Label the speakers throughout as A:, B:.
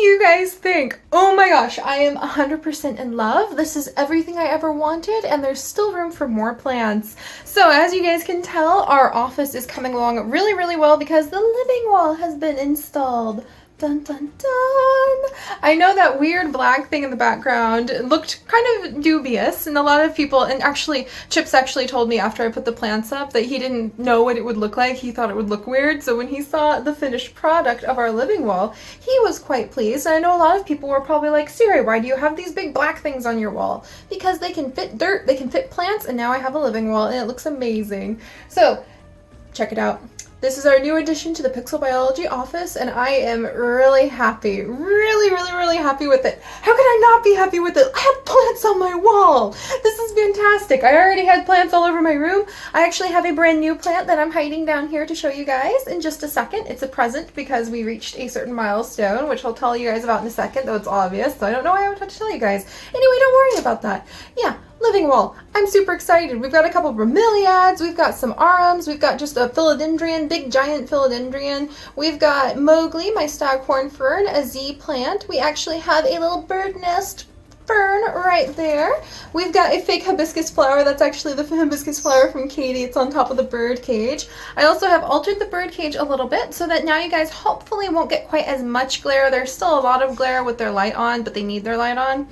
A: you guys think? Oh my gosh, I am 100% in love. This is everything I ever wanted, and there's still room for more plants. So as you guys can tell, our office is coming along really, really well because the living wall has been installed. Dun dun dun! I know that weird black thing in the background looked kind of dubious, and a lot of people, and actually Chips actually told me after I put the plants up that he didn't know what it would look like. He thought it would look weird, so when he saw the finished product of our living wall, he was quite pleased. And I know a lot of people were probably like, Seri, why do you have these big black things on your wall? Because they can fit dirt, they can fit plants, and now I have a living wall, and it looks amazing. So, check it out. This is our new addition to the Pixel Biology office, and I am really happy. Really happy with it. How could I not be happy with it? I have plants on my wall. This is fantastic. I already had plants all over my room. I actually have a brand new plant that I'm hiding down here to show you guys in just a second. It's a present because we reached a certain milestone, which I'll tell you guys about in a second, though it's obvious, so I don't know why I would have to tell you guys. Anyway, don't worry about that. Yeah. Living wall. I'm super excited. We've got a couple bromeliads, we've got some arums, we've got just a philodendron, big giant philodendron. We've got Mowgli, my staghorn fern, a Z plant. We actually have a little bird nest fern right there. We've got a fake hibiscus flower. That's actually the hibiscus flower from Katie. It's on top of the bird cage. I also have altered the bird cage a little bit so that now you guys hopefully won't get quite as much glare. There's still a lot of glare with their light on, but they need their light on.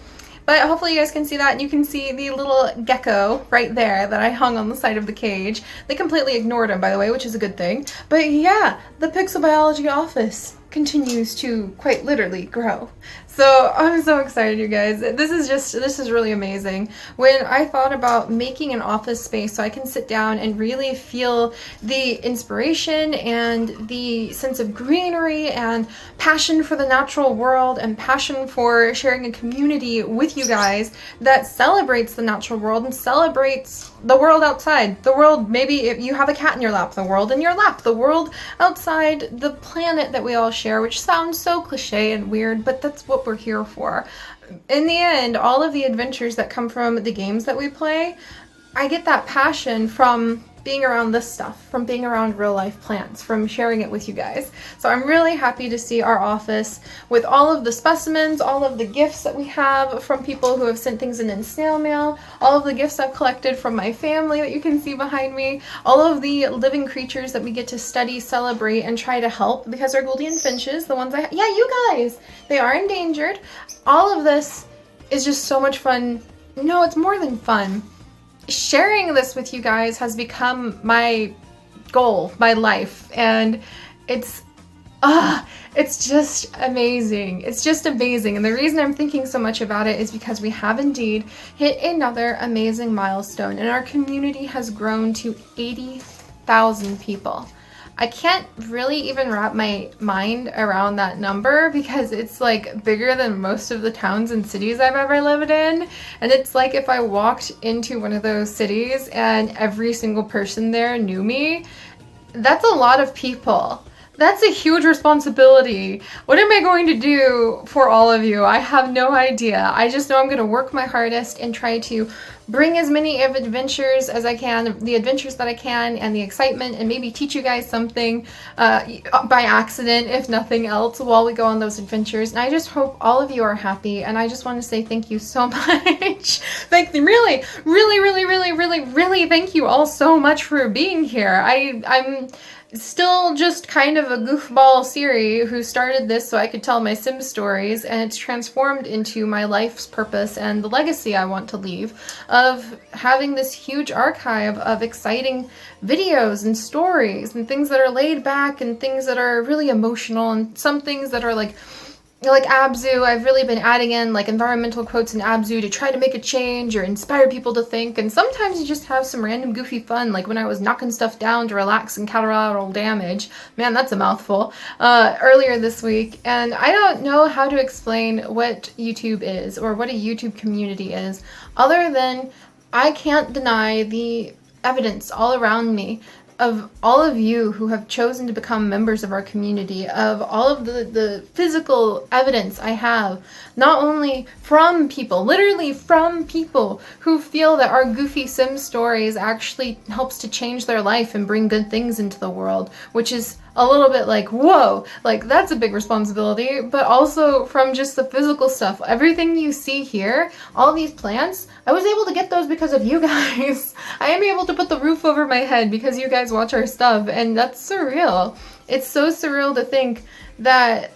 A: But hopefully you guys can see that, and you can see the little gecko right there that I hung on the side of the cage. They completely ignored him, by the way, which is a good thing. But yeah, the Pixel Biology office continues to quite literally grow. So I'm so excited, you guys. This is really amazing. When I thought about making an office space so I can sit down and really feel the inspiration and the sense of greenery and passion for the natural world and passion for sharing a community with you guys that celebrates the natural world and celebrates the world outside. The world, maybe if you have a cat in your lap, the world in your lap, the world outside, the planet that we all share, which sounds so cliche and weird, but that's what we're here for. In the end, all of the adventures that come from the games that we play, I get that passion from being around this stuff, from being around real life plants, from sharing it with you guys. So I'm really happy to see our office with all of the specimens, all of the gifts that we have from people who have sent things in snail mail, all of the gifts I've collected from my family that you can see behind me, all of the living creatures that we get to study, celebrate, and try to help, because our Gouldian finches, the ones yeah, you guys, they are endangered. All of this is just so much fun. No, it's more than fun. Sharing this with you guys has become my goal, my life, and it's just amazing. It's just amazing. And the reason I'm thinking so much about it is because we have indeed hit another amazing milestone, and our community has grown to 80,000 people. I can't really even wrap my mind around that number because it's like bigger than most of the towns and cities I've ever lived in. And it's like if I walked into one of those cities and every single person there knew me, that's a lot of people. That's a huge responsibility. What am I going to do for all of you? I have no idea. I just know I'm going to work my hardest and try to bring as many adventures as I can, the adventures that I can, and the excitement, and maybe teach you guys something by accident, if nothing else, while we go on those adventures. And I just hope all of you are happy, and I just want to say thank you so much. Thank you, really thank you all so much for being here. I'm still just kind of a goofball Seri who started this so I could tell my Sim stories, and it's transformed into my life's purpose and the legacy I want to leave of having this huge archive of exciting videos and stories and things that are laid back and things that are really emotional and some things that are like Abzu. I've really been adding in like environmental quotes in Abzu to try to make a change or inspire people to think, and sometimes you just have some random goofy fun, like when I was knocking stuff down to relax and collateral damage. Man, that's a mouthful. Earlier this week, and I don't know how to explain what YouTube is or what a YouTube community is, other than I can't deny the evidence all around me of all of you who have chosen to become members of our community, of all of the physical evidence I have, not only from people, literally from people who feel that our goofy Sim stories actually helps to change their life and bring good things into the world, which is a little bit like, whoa, like that's a big responsibility, but also from just the physical stuff. Everything you see here, all these plants, I was able to get those because of you guys. I am able to put the roof over my head because you guys watch our stuff, and that's surreal. It's so surreal to think that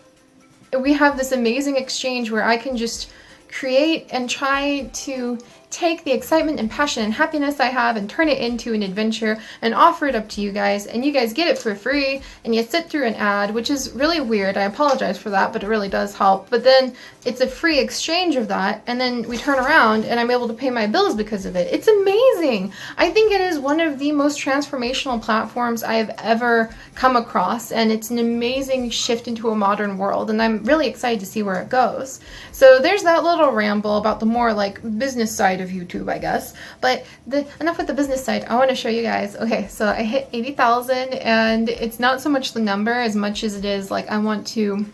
A: we have this amazing exchange where I can just create and try to take the excitement and passion and happiness I have and turn it into an adventure and offer it up to you guys, and you guys get it for free, and you sit through an ad, which is really weird. I apologize for that, but it really does help. But then it's a free exchange of that, and then we turn around and I'm able to pay my bills because of it. It's amazing. I think it is one of the most transformational platforms I have ever come across, and it's an amazing shift into a modern world, and I'm really excited to see where it goes. So there's that little ramble about the more like business side of YouTube, I guess. But enough with the business side. I want to show you guys. Okay, so I hit 80,000, and it's not so much the number as much as it is like I want to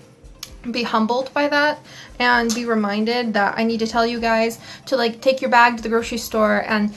A: be humbled by that and be reminded that I need to tell you guys to like take your bag to the grocery store and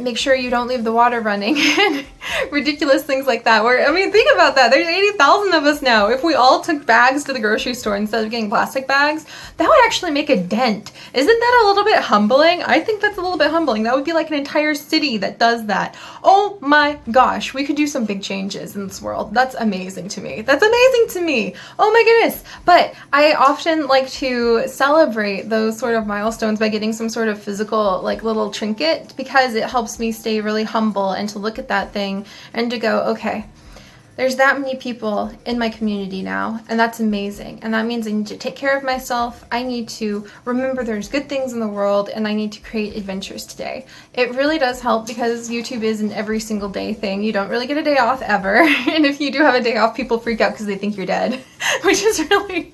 A: make sure you don't leave the water running and ridiculous things like that. Where, I mean, think about that. There's 80,000 of us now. If we all took bags to the grocery store instead of getting plastic bags, that would actually make a dent. Isn't that a little bit humbling? I think that's a little bit humbling. That would be like an entire city that does that. Oh my gosh, we could do some big changes in this world. That's amazing to me. That's amazing to me. Oh my goodness. But I often like to celebrate those sort of milestones by getting some sort of physical like little trinket, because it helps me stay really humble and to look at that thing and to go, okay, there's that many people in my community now, and that's amazing, and that means I need to take care of myself. I need to remember there's good things in the world, and I need to create adventures today. It really does help because YouTube is an every single day thing. You don't really get a day off ever, and if you do have a day off, people freak out because they think you're dead, which is really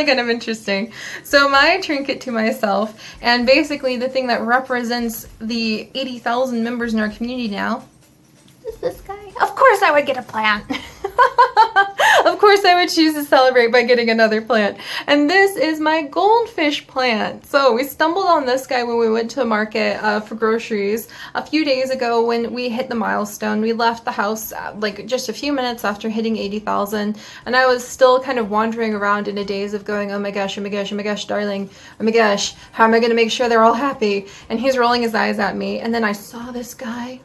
A: kind of interesting. So my trinket to myself, and basically the thing that represents the 80,000 members in our community now, is this guy. Of course I would get a plant. Of course I would choose to celebrate by getting another plant. And this is my goldfish plant. So we stumbled on this guy when we went to the market for groceries a few days ago when we hit the milestone. We left the house like just a few minutes after hitting 80,000, and I was still kind of wandering around in a daze of going, oh my gosh, oh my gosh, oh my gosh, darling, oh my gosh, how am I going to make sure they're all happy? And he's rolling his eyes at me, and then I saw this guy.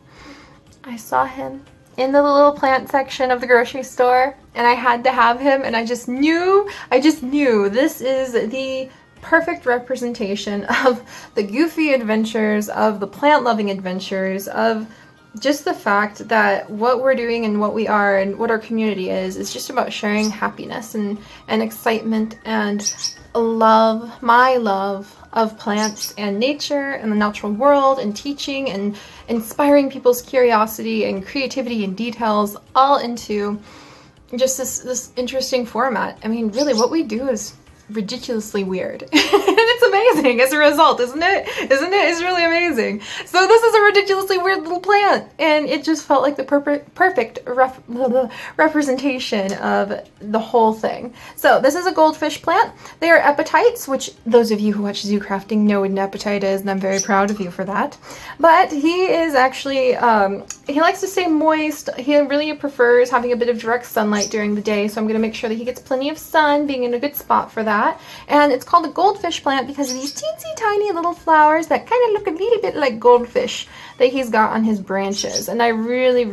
A: I saw him in the little plant section of the grocery store, and I had to have him, and I just knew this is the perfect representation of the goofy adventures, of the plant-loving adventures, of just the fact that what we're doing and what we are and what our community is just about sharing happiness and excitement and my love of plants and nature and the natural world, and teaching and inspiring people's curiosity and creativity and details all into just this interesting format. I mean, really what we do is ridiculously weird. And it's amazing as a result, isn't it? It's really amazing. So this is a ridiculously weird little plant, and it just felt like the perfect representation of the whole thing. So this is a goldfish plant. They are epatites, which those of you who watch zoo crafting know what an epatite is, and I'm very proud of you for that. But he is actually, he likes to stay moist. He really prefers having a bit of direct sunlight during the day, so I'm going to make sure that he gets plenty of sun, being in a good spot for that. And it's called a goldfish plant because of these teensy tiny little flowers that kind of look a little bit like goldfish that he's got on his branches, and I really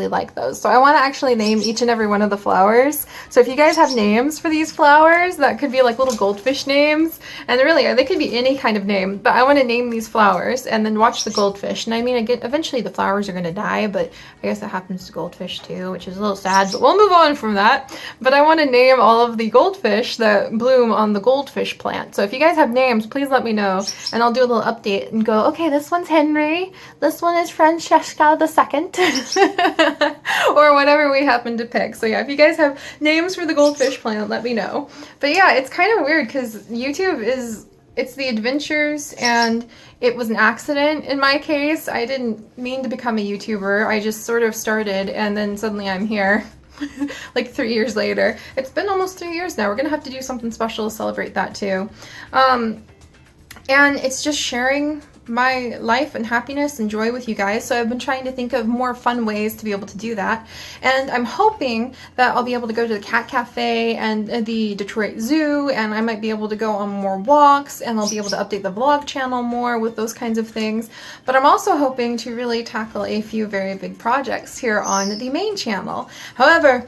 A: like those. So I want to actually name each and every one of the flowers. So if you guys have names for these flowers that could be like little goldfish names, and really they could be any kind of name, but I want to name these flowers and then watch the goldfish. And I mean, eventually the flowers are going to die, but I guess that happens to goldfish too, which is a little sad, but we'll move on from that. But I want to name all of the goldfish that bloom on the goldfish plant. So if you guys have names, please let me know, and I'll do a little update and go, okay, this one's Henry, this one is Francesca II, or whatever we happen to pick. So yeah, if you guys have names for the goldfish plant, let me know. But yeah, it's kind of weird because YouTube it's the adventures, and it was an accident in my case. I didn't mean to become a YouTuber. I just sort of started, and then suddenly I'm here. Like 3 years later. It's been almost 3 years now. We're gonna have to do something special to celebrate that too. And it's just sharing my life and happiness and joy with you guys. So I've been trying to think of more fun ways to be able to do that. And I'm hoping that I'll be able to go to the cat cafe and the Detroit Zoo, and I might be able to go on more walks, and I'll be able to update the vlog channel more with those kinds of things. But I'm also hoping to really tackle a few very big projects here on the main channel. However,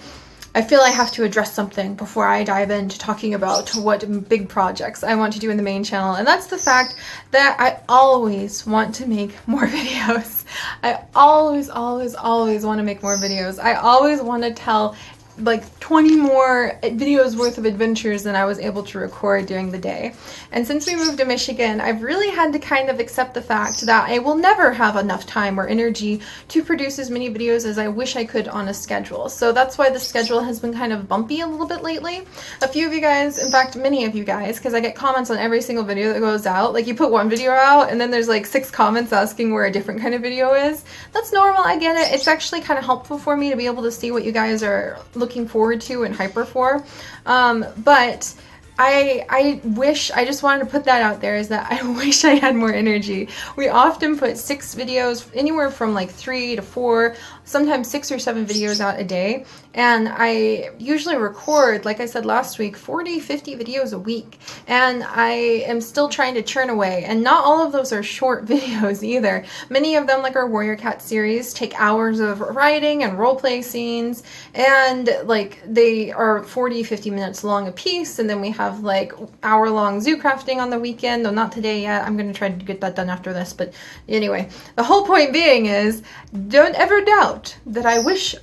A: I feel I have to address something before I dive into talking about what big projects I want to do in the main channel, and that's the fact that I always want to make more videos. I always want to make more videos. I always want to tell like 20 more videos worth of adventures than I was able to record during the day. And since we moved to Michigan, I've really had to kind of accept the fact that I will never have enough time or energy to produce as many videos as I wish I could on a schedule. So that's why the schedule has been kind of bumpy a little bit lately. A few of you guys, in fact many of you guys, because I get comments on every single video that goes out, like you put one video out and then there's like 6 comments asking where a different kind of video is. That's normal, I get it. It's actually kind of helpful for me to be able to see what you guys are looking forward to and hyper for, but I wish, I just wanted to put that out there, is that I wish I had more energy. We often put 6 videos, anywhere from like 3 to 4, sometimes 6 or 7 videos out a day, and I usually record, like I said last week, 40-50 videos a week, and I am still trying to churn away, and not all of those are short videos either. Many of them, like our Warrior Cat series, take hours of writing and roleplay scenes, and like they are 40-50 minutes long a piece, and then we have like hour-long zoo crafting on the weekend, though not today yet. I'm going to try to get that done after this, but anyway, the whole point being is, don't ever doubt that I wish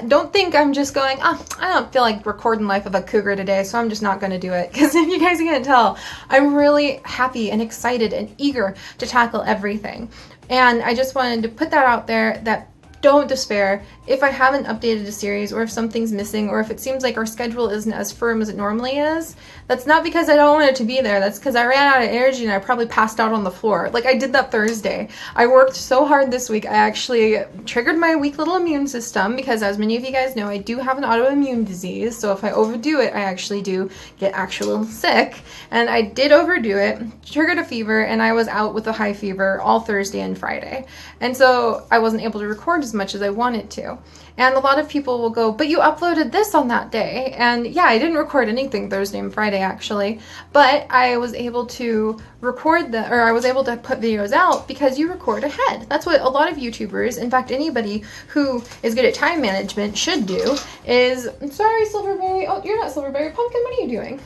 A: don't think I'm just going, oh, I don't feel like recording Life of a Cougar today, so I'm just not going to do it. Because if you guys can't tell, I'm really happy and excited and eager to tackle everything. And I just wanted to put that out there, that don't despair if I haven't updated a series, or if something's missing, or if it seems like our schedule isn't as firm as it normally is. That's not because I don't want it to be there. That's because I ran out of energy and I probably passed out on the floor. Like I did that Thursday. I worked so hard this week. I actually triggered my weak little immune system because, as many of you guys know, I do have an autoimmune disease. So if I overdo it, I actually do get actual sick. And I did overdo it, triggered a fever, and I was out with a high fever all Thursday and Friday. And so I wasn't able to record as much as I wanted to. And a lot of people will go, but you uploaded this on that day. And yeah, I didn't record anything Thursday and Friday actually, but I was able to record I was able to put videos out because you record ahead. That's what a lot of YouTubers, in fact anybody who is good at time management, should do. Sorry Silverberry, oh you're not Silverberry, Pumpkin, what are you doing?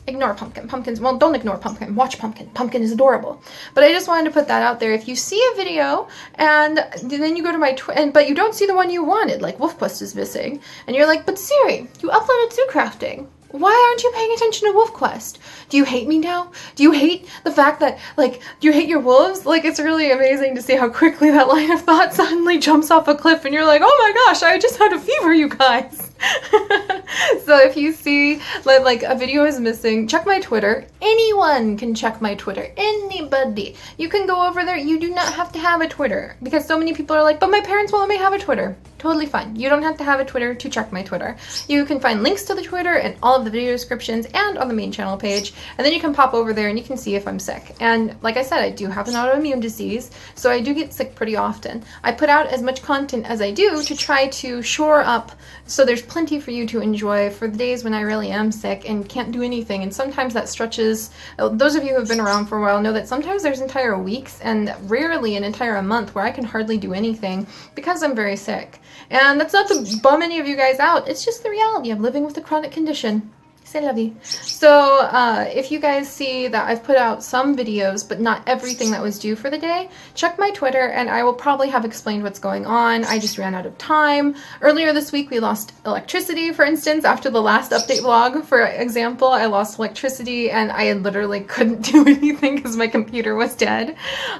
A: Ignore Pumpkin. Pumpkin's, well, don't ignore Pumpkin. Watch Pumpkin. Pumpkin is adorable. But I just wanted to put that out there. If you see a video and then you go to my but you don't see the one you wanted, like WolfQuest is missing, and you're like, but Seri, you uploaded zoo crafting. Why aren't you paying attention to WolfQuest? Do you hate me now? Do you hate the fact that, like, do you hate your wolves? Like, it's really amazing to see how quickly that line of thought suddenly jumps off a cliff and you're like, oh my gosh, I just had a fever, you guys. So if you see like a video is missing, check my Twitter. Anyone can check my Twitter. Anybody. You can go over there. You do not have to have a Twitter, because so many people are like, but my parents won't let me have a Twitter. Totally fine. You don't have to have a Twitter to check my Twitter. You can find links to the Twitter in all of the video descriptions and on the main channel page, and then you can pop over there and you can see if I'm sick. And like I said, I do have an autoimmune disease, so I do get sick pretty often. I put out as much content as I do to try to shore up so there's plenty for you to enjoy for the days when I really am sick and can't do anything. And sometimes that stretches, those of you who have been around for a while know that sometimes there's entire weeks and rarely an entire month where I can hardly do anything because I'm very sick. And that's not to bum any of you guys out, it's just the reality of living with a chronic condition. C'est la vie. So if you guys see that I've put out some videos but not everything that was due for the day, check my Twitter and I will probably have explained what's going on. I just ran out of time. Earlier this week we lost electricity, for instance. After the last update vlog, for example, I lost electricity and I literally couldn't do anything because my computer was dead.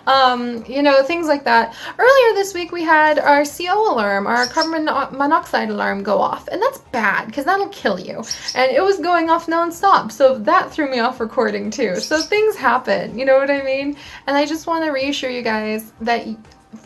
A: You know, things like that. Earlier this week we had our CO alarm, our carbon monoxide alarm go off, and that's bad because that'll kill you. And it was going off non-stop, so that threw me off recording too. So things happen, you know what I mean? And I just want to reassure you guys that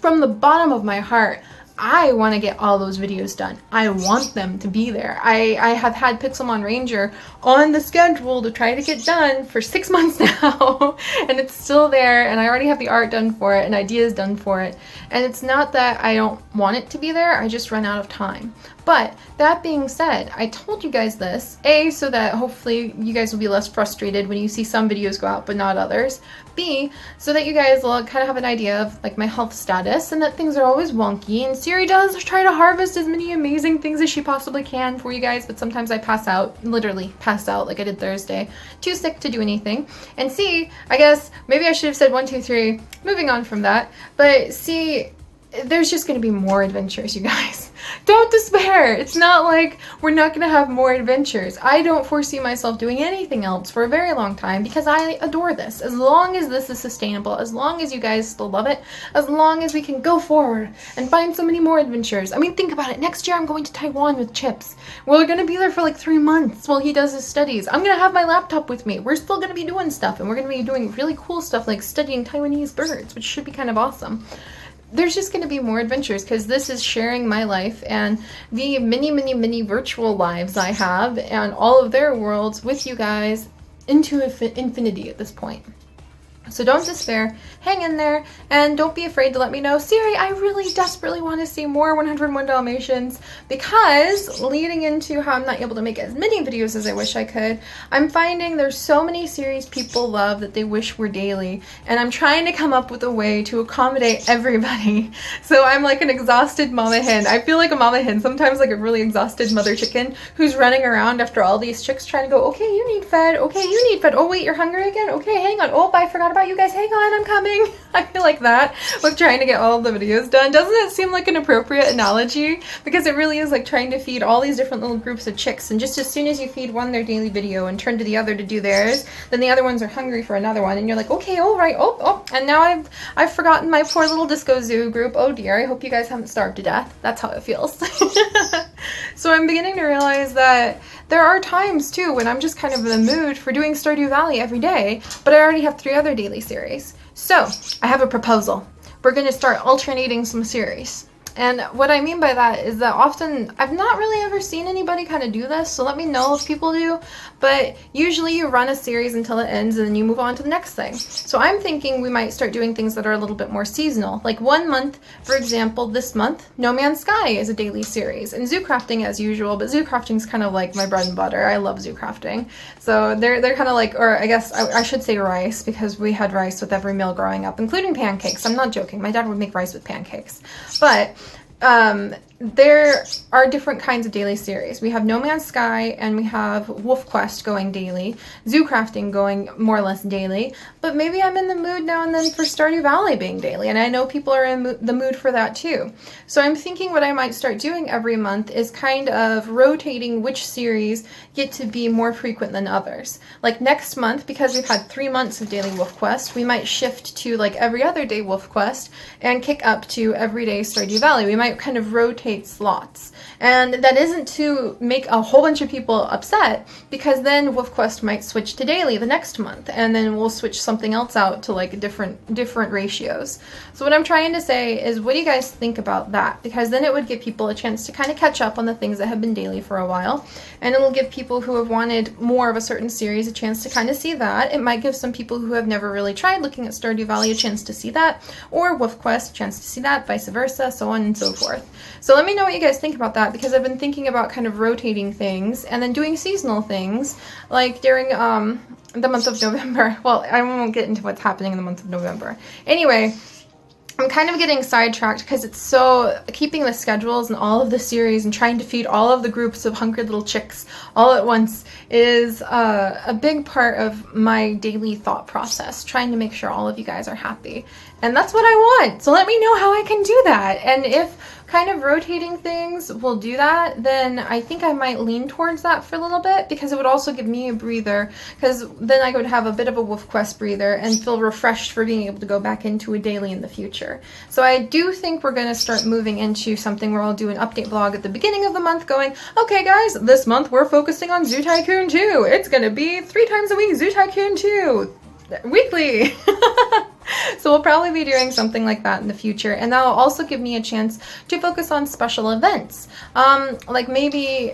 A: from the bottom of my heart, I want to get all those videos done. I want them to be there. I have had Pixelmon Ranger on the schedule to try to get done for 6 months now, and it's still there, and I already have the art done for it and ideas done for it. And it's not that I don't want it to be there, I just run out of time. But that being said, I told you guys this, A, so that hopefully you guys will be less frustrated when you see some videos go out but not others. B, so that you guys will kind of have an idea of like my health status and that things are always wonky. And Seri does try to harvest as many amazing things as she possibly can for you guys, but sometimes I pass out, literally pass out like I did Thursday. Too sick to do anything. And C, I guess maybe I should have said 1, 2, 3, moving on from that. But C, there's just going to be more adventures, you guys. Don't despair. It's not like we're not going to have more adventures. I don't foresee myself doing anything else for a very long time because I adore this. As long as this is sustainable, as long as you guys still love it, as long as we can go forward and find so many more adventures. I mean, think about it. Next year I'm going to Taiwan with Chips. We're going to be there for like 3 months while he does his studies. I'm going to have my laptop with me. We're still going to be doing stuff, and we're going to be doing really cool stuff like studying Taiwanese birds, which should be kind of awesome. There's just going to be more adventures because this is sharing my life and the many virtual lives I have and all of their worlds with you guys into infinity at this point. So don't despair, hang in there, and don't be afraid to let me know, Seri, I really desperately want to see more 101 Dalmatians, because leading into how I'm not able to make as many videos as I wish I could, I'm finding there's so many series people love that they wish were daily, and I'm trying to come up with a way to accommodate everybody. So I'm like an exhausted mama hen. I feel like a mama hen, sometimes like a really exhausted mother chicken who's running around after all these chicks trying to go, okay, you need fed, okay, you need fed, oh wait, you're hungry again, okay, hang on, oh, I forgot about you guys, hang on, I'm coming. I feel like that with trying to get all of the videos done. Doesn't it seem like an appropriate analogy? Because it really is like trying to feed all these different little groups of chicks, and just as soon as you feed one their daily video and turn to the other to do theirs, then the other ones are hungry for another one, and you're like, okay, all right, oh, and now I've forgotten my poor little disco zoo group. Oh dear, I hope you guys haven't starved to death. That's how it feels. So I'm beginning to realize that there are times too when I'm just kind of in the mood for doing Stardew Valley every day, but I already have 3 other daily series. So I have a proposal. We're going to start alternating some series. And what I mean by that is that often, I've not really ever seen anybody kind of do this, so let me know if people do, but usually you run a series until it ends and then you move on to the next thing. So I'm thinking we might start doing things that are a little bit more seasonal. Like 1 month, for example, this month, No Man's Sky is a daily series, and zoo crafting as usual, but zoo crafting is kind of like my bread and butter. I love zoo crafting. So they're kind of like, or I guess I should say rice, because we had rice with every meal growing up, including pancakes. I'm not joking. My dad would make rice with pancakes. But there are different kinds of daily series. We have No Man's Sky and we have Wolf Quest going daily, Zoo Crafting going more or less daily, but maybe I'm in the mood now and then for Stardew Valley being daily, and I know people are in the mood for that too. So I'm thinking what I might start doing every month is kind of rotating which series get to be more frequent than others. Like next month, because we've had 3 months of daily Wolf Quest, we might shift to like every other day Wolf Quest and kick up to everyday Stardew Valley. We might kind of rotate slots, and that isn't to make a whole bunch of people upset, because then Wolf Quest might switch to daily the next month, and then we'll switch something else out to like different ratios. So what I'm trying to say is, what do you guys think about that? Because then it would give people a chance to kind of catch up on the things that have been daily for a while, and it'll give people who have wanted more of a certain series a chance to kind of see that. It might give some people who have never really tried looking at Stardew Valley a chance to see that, or Wolf Quest a chance to see that, vice versa, so on and so forth. So let me know what you guys think about that, because I've been thinking about kind of rotating things and then doing seasonal things, like during the month of November. Well, I won't get into what's happening in the month of November. Anyway, I'm kind of getting sidetracked because it's so, keeping the schedules and all of the series and trying to feed all of the groups of hungry little chicks all at once is a big part of my daily thought process, trying to make sure all of you guys are happy. And that's what I want. So let me know how I can do that. And if kind of rotating things will do that, then I think I might lean towards that for a little bit, because it would also give me a breather, because then I would have a bit of a Wolf Quest breather and feel refreshed for being able to go back into a daily in the future. So I do think we're going to start moving into something where I'll do an update vlog at the beginning of the month going, okay guys, this month we're focusing on Zoo Tycoon 2. It's going to be 3 times a week Zoo Tycoon 2 weekly. So we'll probably be doing something like that in the future, and that'll also give me a chance to focus on special events, like maybe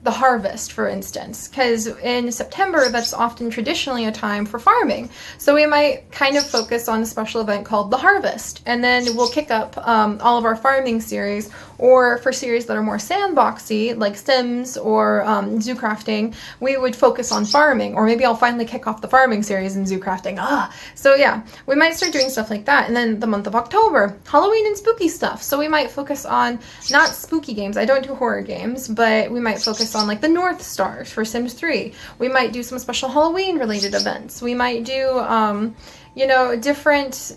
A: the harvest, for instance, because in September, that's often traditionally a time for farming. So we might kind of focus on a special event called the harvest, and then we'll kick up all of our farming series, or for series that are more sandboxy, like Sims or zoo crafting, we would focus on farming, or maybe I'll finally kick off the farming series in zoo crafting. So yeah, we might start doing stuff like that. And then the month of October, Halloween and spooky stuff. So we might focus on not spooky games. I don't do horror games, but we might focus on like the North Stars for Sims 3. We might do some special Halloween related events. We might do, you know, different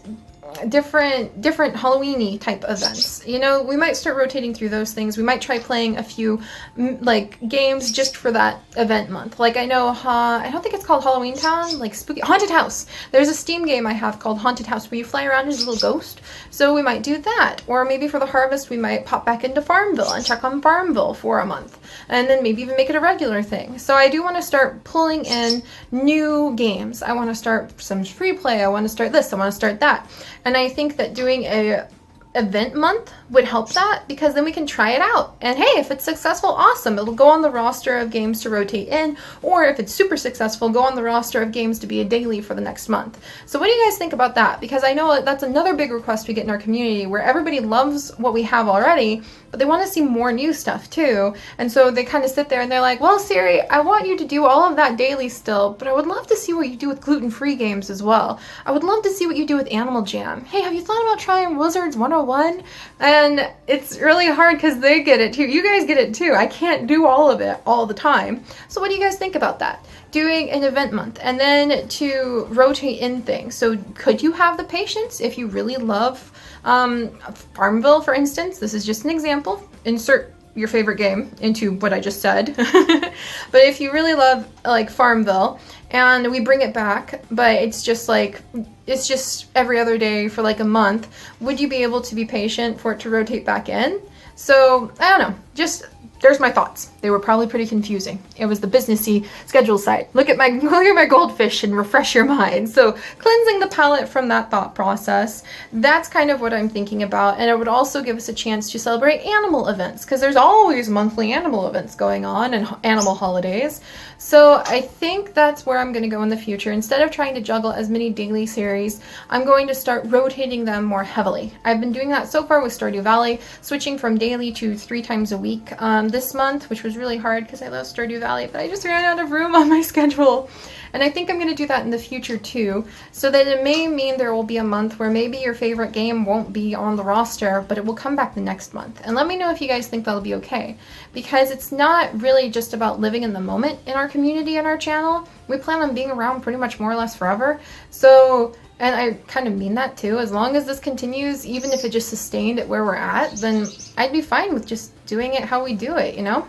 A: Halloween-y type events. You know, we might start rotating through those things. We might try playing a few like games just for that event month. Like I know, I don't think it's called Halloween Town, like spooky Haunted House. There's a Steam game I have called Haunted House where you fly around as a little ghost. So we might do that. Or maybe for the harvest we might pop back into Farmville and check on Farmville for a month. And then maybe even make it a regular thing. So I do want to start pulling in new games. I want to start some free play. I want to start this. I want to start that. And I think that doing a event month would help that, because then we can try it out. And hey, if it's successful, awesome. It'll go on the roster of games to rotate in, or if it's super successful, go on the roster of games to be a daily for the next month. So what do you guys think about that? Because I know that's another big request we get in our community, where everybody loves what we have already, but they want to see more new stuff too. And so they kind of sit there and they're like, well, Seri, I want you to do all of that daily still, but I would love to see what you do with gluten-free games as well. I would love to see what you do with Animal Jam. Hey, have you thought about trying Wizards 101? And it's really hard because they get it too. You guys get it too. I can't do all of it all the time. So what do you guys think about that? Doing an event month and then to rotate in things. So could you have the patience if you really love Farmville, for instance? This is just an example. Insert your favorite game into what I just said. But if you really love like Farmville and we bring it back, but it's just every other day for like a month, would you be able to be patient for it to rotate back in? So I don't know, just there's my thoughts. They were probably pretty confusing. It was the businessy schedule side. Look at my goldfish and refresh your mind. So cleansing the palate from that thought process, that's kind of what I'm thinking about. And it would also give us a chance to celebrate animal events, because there's always monthly animal events going on and animal holidays. So I think that's where I'm going to go in the future. Instead of trying to juggle as many daily series, I'm going to start rotating them more heavily. I've been doing that so far with Stardew Valley, switching from daily to 3 times a week this month, which was really hard because I love Stardew Valley, but I just ran out of room on my schedule. And I think I'm going to do that in the future too, so that it may mean there will be a month where maybe your favorite game won't be on the roster, but it will come back the next month. And let me know if you guys think that'll be okay, because it's not really just about living in the moment in our community and our channel. We plan on being around pretty much more or less forever. So, and I kind of mean that too, as long as this continues, even if it just sustained at where we're at, then I'd be fine with just doing it how we do it, you know?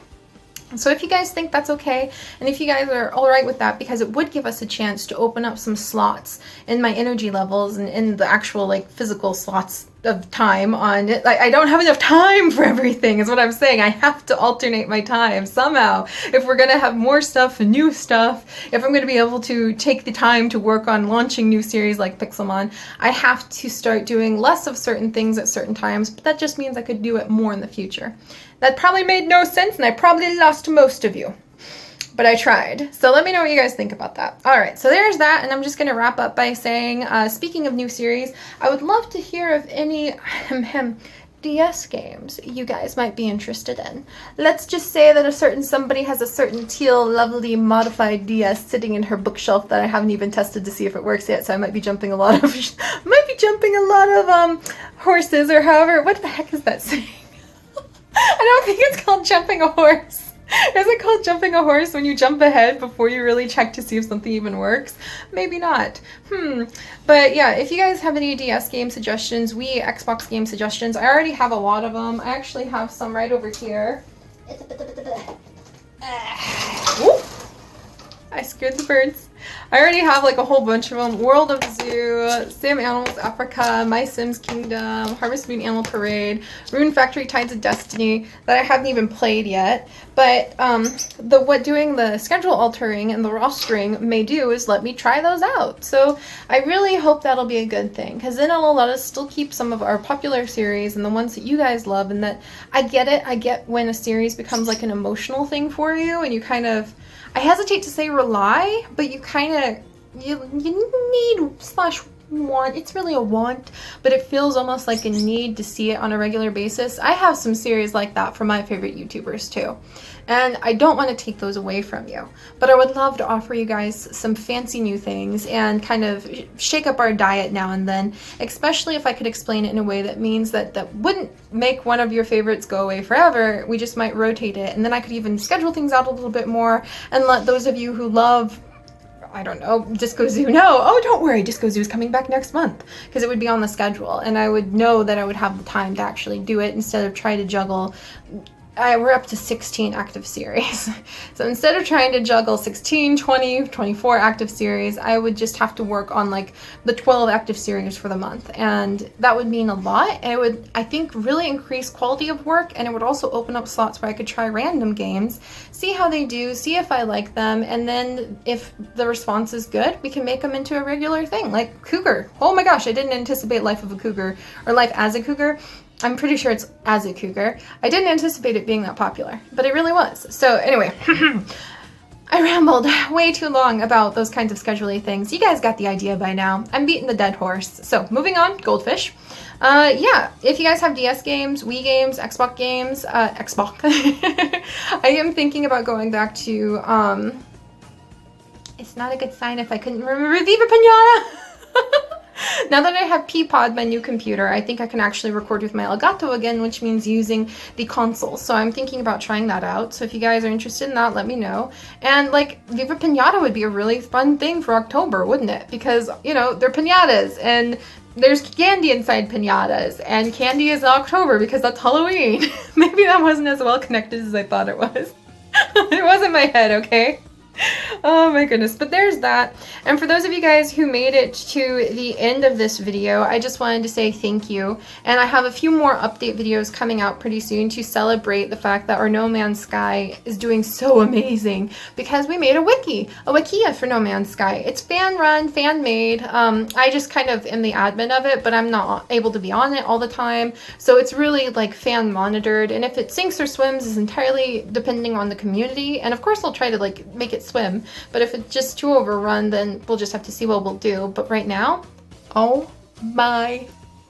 A: So if you guys think that's okay, and if you guys are alright with that, because it would give us a chance to open up some slots in my energy levels and in the actual like physical slots of time on it. Like, I don't have enough time for everything is what I'm saying. I have to alternate my time somehow. If we're going to have more stuff and new stuff, if I'm going to be able to take the time to work on launching new series like Pixelmon, I have to start doing less of certain things at certain times, but that just means I could do it more in the future. That probably made no sense, and I probably lost most of you. But I tried. So let me know what you guys think about that. Alright, so there's that, and I'm just going to wrap up by saying, speaking of new series, I would love to hear of any DS games you guys might be interested in. Let's just say that a certain somebody has a certain teal, lovely, modified DS sitting in her bookshelf that I haven't even tested to see if it works yet, so I might be jumping a lot of horses, or however, what the heck is that saying? I don't think it's called jumping a horse. Is it called jumping a horse when you jump ahead before you really check to see if something even works? Maybe not. But yeah, if you guys have any DS game suggestions, Xbox game suggestions, I already have a lot of them. I actually have some right over here. I scared the birds. I already have like a whole bunch of them. World of Zoo, Sim Animals Africa, My Sims Kingdom, Harvest Moon Animal Parade, Rune Factory Tides of Destiny that I haven't even played yet. But what doing the schedule altering and the rostering may do is let me try those out. So I really hope that'll be a good thing, because then it'll let us still keep some of our popular series and the ones that you guys love, and that I get it. I get when a series becomes like an emotional thing for you and you kind of, I hesitate to say rely, but you kind of, you need slash want, it's really a want, but it feels almost like a need to see it on a regular basis. I have some series like that from my favorite YouTubers too, and I don't want to take those away from you, but I would love to offer you guys some fancy new things and kind of shake up our diet now and then, especially if I could explain it in a way that means that wouldn't make one of your favorites go away forever. We just might rotate it, and then I could even schedule things out a little bit more and let those of you who love, I don't know, Disco Zoo know, oh, don't worry, Disco Zoo is coming back next month, because it would be on the schedule and I would know that I would have the time to actually do it instead of try to juggle. We're up to 16 active series. So instead of trying to juggle 16, 20, 24 active series, I would just have to work on like the 12 active series for the month. And that would mean a lot. And it would, I think, really increase quality of work. And it would also open up slots where I could try random games, see how they do, see if I like them. And then if the response is good, we can make them into a regular thing, like Cougar. Oh my gosh, I didn't anticipate Life of a Cougar or Life as a Cougar. I'm pretty sure it's as a cougar. I didn't anticipate it being that popular, but it really was. So anyway, I rambled way too long about those kinds of scheduling things. You guys got the idea by now. I'm beating the dead horse. So moving on, Goldfish. Yeah, if you guys have DS games, Wii games, Xbox games, Xbox. I am thinking about going back to, it's not a good sign if I couldn't remember Viva Pinata. Now that I have Peapod, my new computer, I think I can actually record with my Elgato again, which means using the console. So I'm thinking about trying that out. So if you guys are interested in that, let me know. And like, Viva Pinata would be a really fun thing for October, wouldn't it? Because, you know, they're pinatas and there's candy inside pinatas, and candy is in October because that's Halloween. Maybe that wasn't as well connected as I thought it was. It was in my head, okay? Oh my goodness, but there's that. And for those of you guys who made it to the end of this video, I just wanted to say thank you. And I have a few more update videos coming out pretty soon to celebrate the fact that our No Man's Sky is doing so amazing, because we made a wikia for No Man's Sky. It's fan run, fan made. I just kind of am the admin of it, but I'm not able to be on it all the time. So it's really like fan monitored, and if it sinks or swims is entirely depending on the community. And of course I'll try to like make it swim, but if it's just too overrun, then we'll just have to see what we'll do. But right now, oh my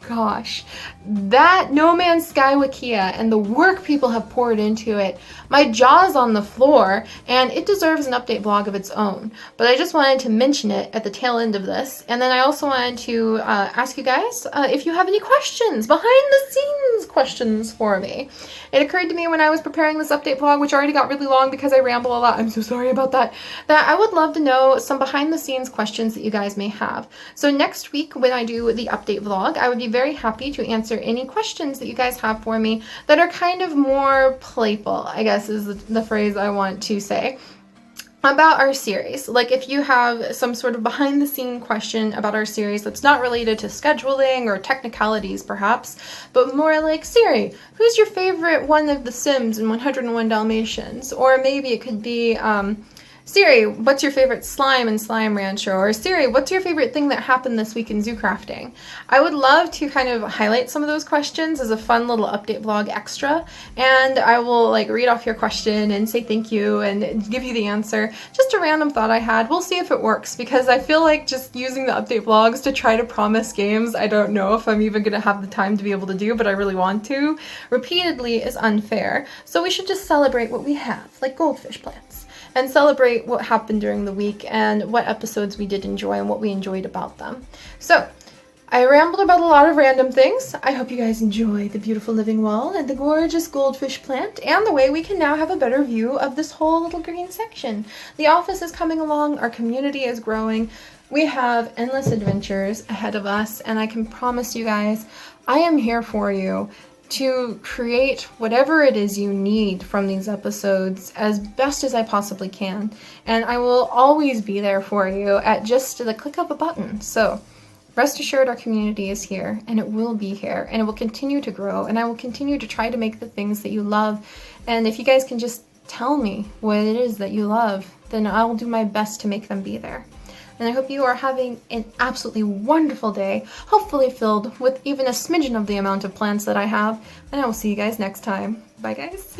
A: gosh, that No Man's Sky wikia and the work people have poured into it, my jaw's on the floor, and it deserves an update vlog of its own. But I just wanted to mention it at the tail end of this. And then I also wanted to ask you guys if you have any questions, behind the scenes questions for me. It occurred to me when I was preparing this update vlog, which already got really long because I ramble a lot, I'm so sorry about that, that I would love to know some behind the scenes questions that you guys may have. So next week when I do the update vlog, I would be very happy to answer any questions that you guys have for me that are kind of more playful, I guess is the phrase I want to say, about our series. Like if you have some sort of behind the scene question about our series that's not related to scheduling or technicalities perhaps, but more like, Seri, who's your favorite one of the Sims in 101 Dalmatians? Or maybe it could be, Seri, what's your favorite slime in Slime Rancher? Or Seri, what's your favorite thing that happened this week in zoo crafting? I would love to kind of highlight some of those questions as a fun little update vlog extra, and I will like read off your question and say thank you and give you the answer. Just a random thought I had. We'll see if it works, because I feel like just using the update vlogs to try to promise games I don't know if I'm even gonna have the time to be able to do, but I really want to, repeatedly is unfair. So we should just celebrate what we have, like goldfish plants, and celebrate what happened during the week and what episodes we did enjoy and what we enjoyed about them. So I rambled about a lot of random things. I hope you guys enjoy the beautiful living wall and the gorgeous goldfish plant and the way we can now have a better view of this whole little green section. The office is coming along, our community is growing, we have endless adventures ahead of us, and I can promise you guys, I am here for you. to create whatever it is you need from these episodes as best as I possibly can. And I will always be there for you at just the click of a button. So rest assured, our community is here, and it will be here, and it will continue to grow, and I will continue to try to make the things that you love. And if you guys can just tell me what it is that you love, then I will do my best to make them be there. And I hope you are having an absolutely wonderful day, hopefully filled with even a smidgen of the amount of plants that I have. And I will see you guys next time. Bye, guys.